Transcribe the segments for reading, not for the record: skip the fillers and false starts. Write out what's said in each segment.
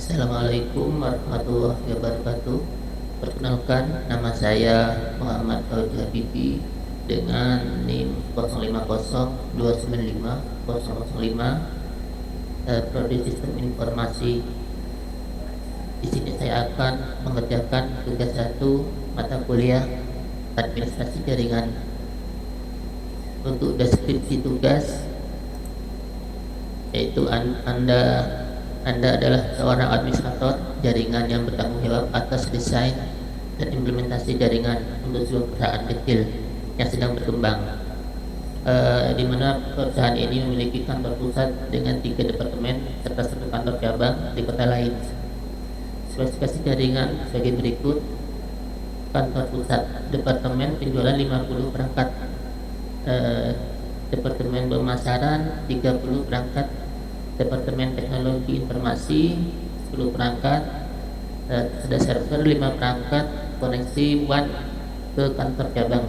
Assalamualaikum warahmatullahi wabarakatuh. Perkenalkan, nama saya Muhammad Fauzi Habibi dengan NIM 0502950005, Prodi Sistem Informasi. Di sini saya akan mengerjakan tugas 1 mata kuliah Administrasi Jaringan. Untuk deskripsi tugas, yaitu Anda adalah seorang administrator jaringan yang bertanggung jawab atas desain dan implementasi jaringan untuk sebuah perusahaan kecil yang sedang berkembang, di mana perusahaan ini memiliki kantor pusat dengan 3 departemen serta 1 kantor cabang di kota lain. Spesifikasi jaringan sebagai berikut. Kantor pusat, departemen penjualan 50 perangkat, departemen pemasaran 30 perangkat, departemen teknologi informasi 10 perangkat, ada server 5 perangkat, koneksi WAN ke kantor cabang,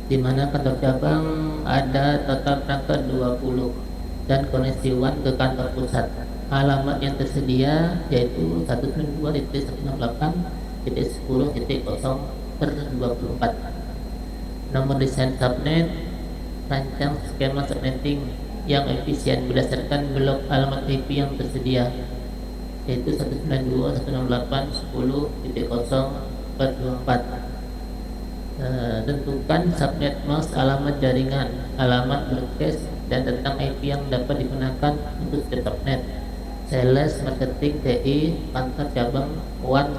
di mana kantor cabang ada total perangkat 20 dan koneksi WAN ke kantor pusat. Alamat yang tersedia yaitu 192.168.10.0/24. Nomor desain subnet, rancang skema subnetting yang efisien berdasarkan blok alamat IP yang tersedia, yaitu 192.168.10.0/24. Tentukan subnet mask, alamat jaringan, alamat broadcast, dan tentang IP yang dapat digunakan untuk setiap subnet. Sales, marketing, TI, kantor cabang, one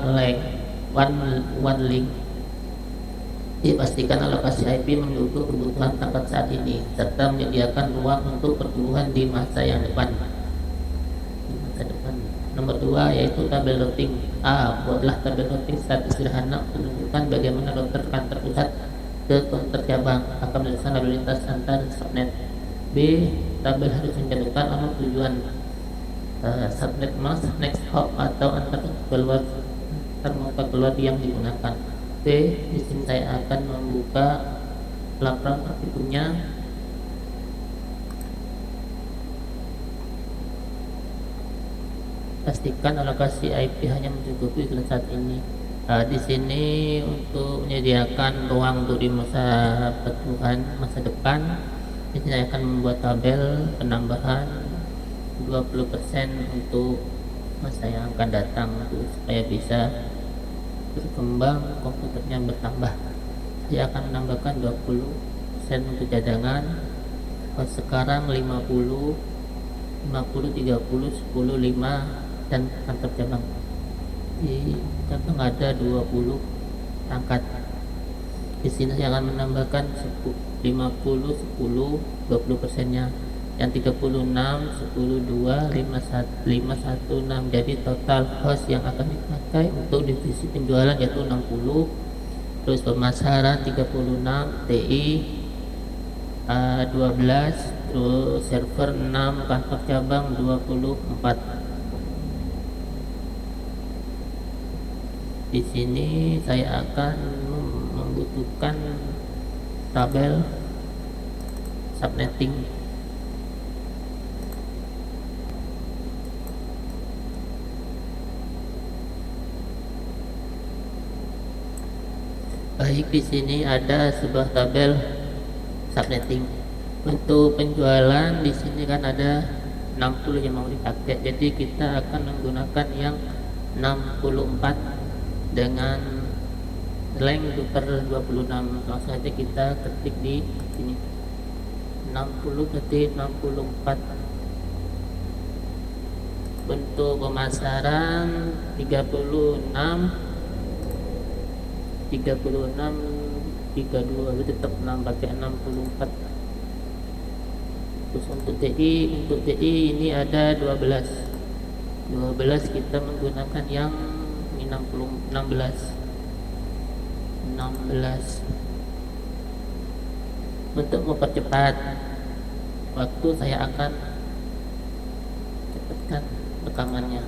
link. Dipastikan alokasi IP mendukung kebutuhan perangkat saat ini serta menyediakan ruang untuk pertumbuhan di masa depan. Nomor 2 yaitu tabel routing. Buatlah tabel routing secara sederhana untuk menunjukkan bagaimana router kantor pusat ke kantor cabang akan melintasi lalu lintas antar subnet. B. Tabel harus mencantumkan alamat tujuan, subnet mask, next hop atau antar muka keluar yang digunakan. Oke, di sini saya akan membuka laporan praktikumnya. Pastikan alokasi IP hanya mencukupi iklan saat ini. Di sini untuk menyediakan ruang untuk di masa depan, di sini saya akan membuat tabel penambahan 20% untuk masa yang akan datang supaya bisa berkembang, komputernya bertambah. Saya akan menambahkan 20% untuk cadangan. Sekarang 50, 30, 10, 5 dan kantor cabang. Di cabang ada 20 perangkat. Di sini saya akan menambahkan 50, 10, 20%-nya. Yang 36, 10, 2, 5, 1, 6. Jadi total host yang akan dipakai untuk divisi penjualan yaitu 60, terus pemasaran 36, TI 12, terus server 6, kantor cabang 24. Di sini saya akan membutuhkan tabel subnetting. Baik, di sini ada sebuah tabel subnetting. Untuk penjualan di sini kan ada 60 yang mau dipakai. Jadi kita akan menggunakan yang 64 dengan length per 26. Langsung saja kita ketik di sini 60/64. Bentuk pemasaran 36, 32 tetap 6 pakai 64. Terus untuk TI ini ada 12 kita menggunakan yang 16. Untuk mempercepat waktu saya akan cepatkan rekamannya.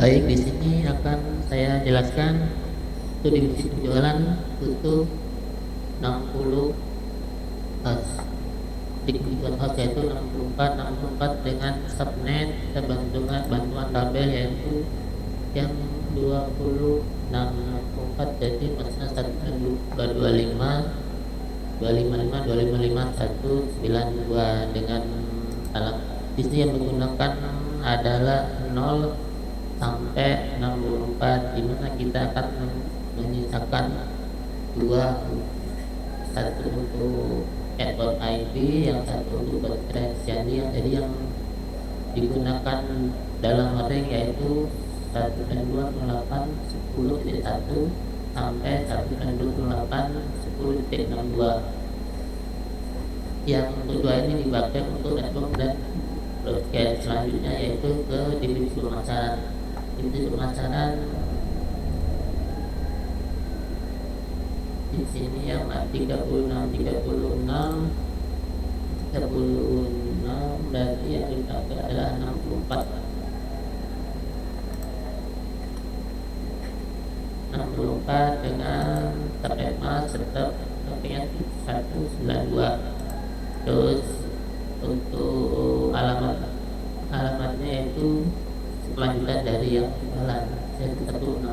Baik, di sini akan saya jelaskan untuk divisi penjualan untuk 60 host. Di kebutuhan host yaitu 64 dengan subnet kita bantuan tabel yaitu yang 64 jadi maksudnya 125 192 dengan alam di sini yang menggunakan adalah 0 sampai 64, di mana kita akan menyisakan dua, satu untuk add.id, yang satu untuk Postgres. Jadi yang digunakan dalam ring yaitu 128.10.1 sampai 128.10.62. Yang kedua ini dipakai untuk network dan broadcast. Selanjutnya yaitu ke divisi pemasaran. Divisi pemasaran di sini yang 36 berarti yang dipakai adalah 64 dengan tab mas tetap pakainya 192. Terus untuk alamatnya yaitu selanjutnya dari yang jualan yaitu 164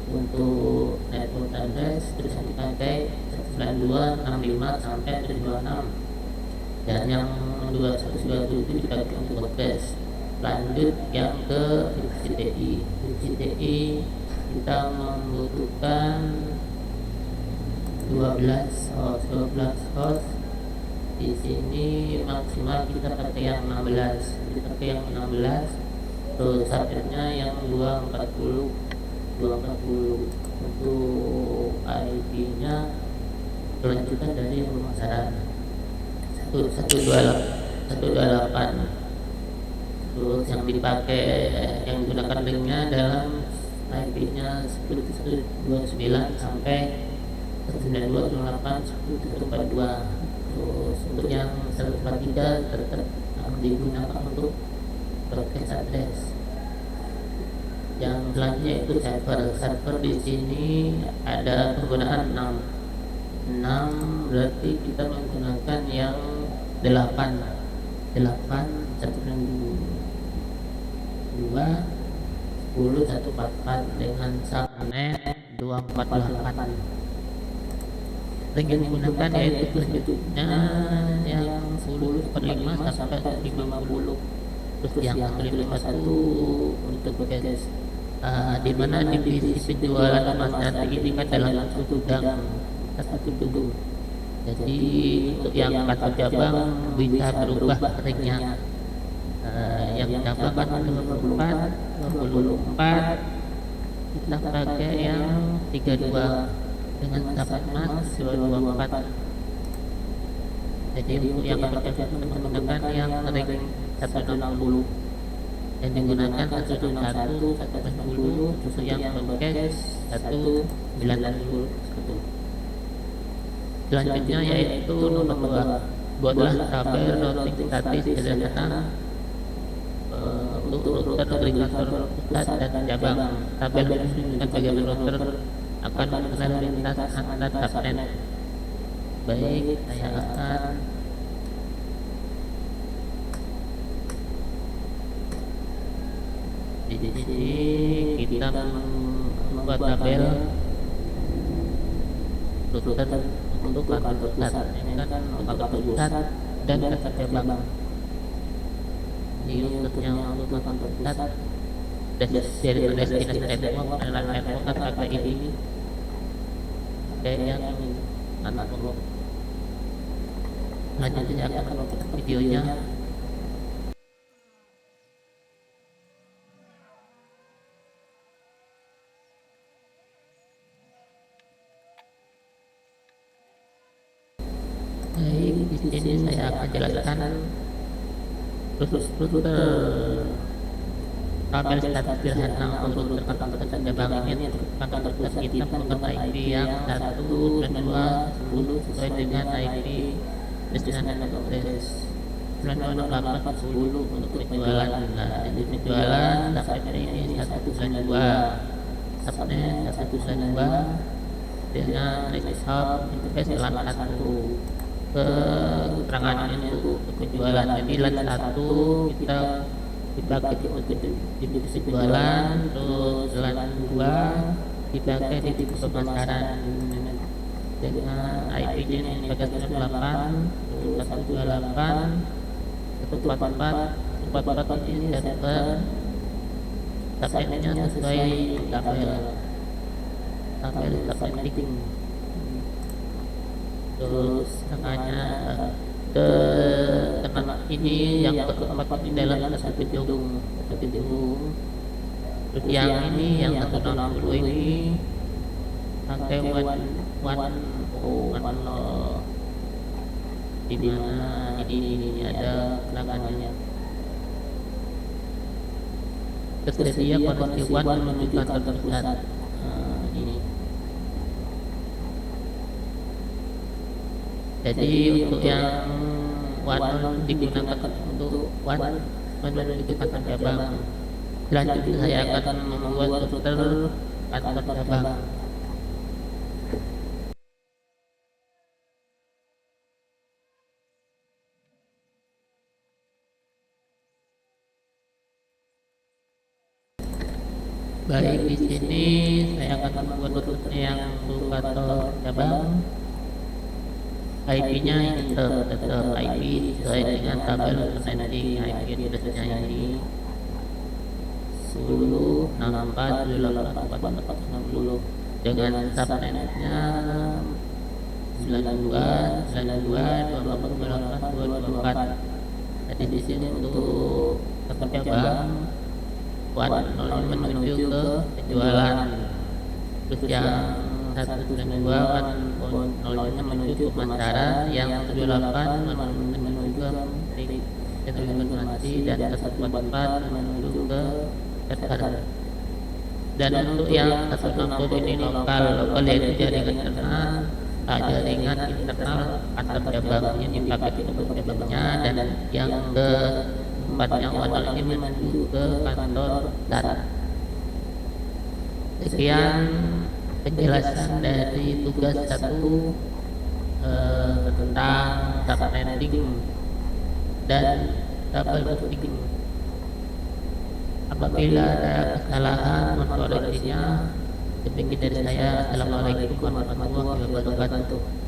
untuk network address, terus yang dipakai 9265 sampai 726, dan yang 2127 dipakai untuk podcast. Lanjut yang ke divisi TI. Divisi TI kita membutuhkan 12 host. Di sini maksimal kita pakai yang 16. Terus subnetnya yang 240. Untuk IP-nya kelanjutan dari pemasaran 128. Terus yang dipakai yang digunakan linknya dalam IP-nya 10.29 sampai 92.168.10.42. Terus untuk yang 143 tetap digunakan untuk broadcast address. Yang selanjutnya itu server di sini ada penggunaan 6 berarti kita menggunakan yang 8 1 2 10 144 dengan subnet 248. Link yang digunakan yaitu selanjutnya yang 10/5 sampai 50. Terus yang 151 untuk podcast. Di mana divisi penjualan pemasaran ini kan dalam satu gedung. Jadi untuk yang kantor cabang bisa berubah ringnya. Yang cabang kan 24 kita pakai yang 32 dengan dapat mas 224. Jadi untuk yang kantor cabang menggunakan yang ring 160 yang digunakan 161 110. Untuk yang podcast 190. Selanjutnya yaitu nomor 2, buatlah tabel routing statis sederhana untuk router di kantor pusat dan cabang. Tabel menunjukkan bagaimana router akan mengenal lintas antar subnet. Baik, saya akan di sini kita membuat tabel router untuk kantor pusat, kantor pusat dan kantor cabang. Di routernya untuk kantor pusat dari destinasi network adalah network pakai ini yang network. Selanjutnya akan menonton videonya. Baik, di sini saya akan jelaskan router tabel status sederhana untuk router kantor pusat cabang ini. Untuk kantor pusat kita menggunakan IP yang 1 dan 2 10 sesuai dengan IP destinasi address. 9 10 untuk penjualan. Nah, jadi penjualan subnet ini 192, subnet 192 dengan next hub interface LAN 1. Keterangannya untuk penjualan, jadi LAN 1 kita dipakai untuk divisi jualan, terus LAN 2 dipakai di divisi pemasaran dengan IP-nya yang sebagai 128 128 144 ini server subnetnya sesuai tabel subnetting. Terus makanya ini yang keempat di dalam satu gedung. Terus yang ini yang 160 ini pakai one di mana ini ada pelanggannya. Tersedia koneksi WAN menuju kantor pusat. Ini. Jadi untuk yang WAN digunakan untuk WAN menuju kantor cabang. Selanjutnya saya akan membuat router kantor cabang. Baik, di sini saya akan membuat router yang untuk kantor cabang. IP-nya ini tetap IP sesuai dengan tabel setting IP address-nya ini 10.64.78.460 dengan subnetnya 92.92.24.224. Jadi di sini untuk kantor cabang WAN 0 menuju ke penjualan, terus yang 192 kan 0-nya menuju ke pemasaran, yang 78 menuju ke informasi, dan 144 menuju ke server. Dan untuk yang 160 ini lokal yaitu jaringan internal antar cabang yang dipakai untuk cabangnya, dan yang ke yang WAN ini menuju ke kantor dan. Sekian penjelasan dari tugas 1 tentang subnetting dan double routing. Apabila ada kesalahan, mohon koreksinya. Demikian dari saya. Assalamualaikum warahmatullahi wabarakatuh.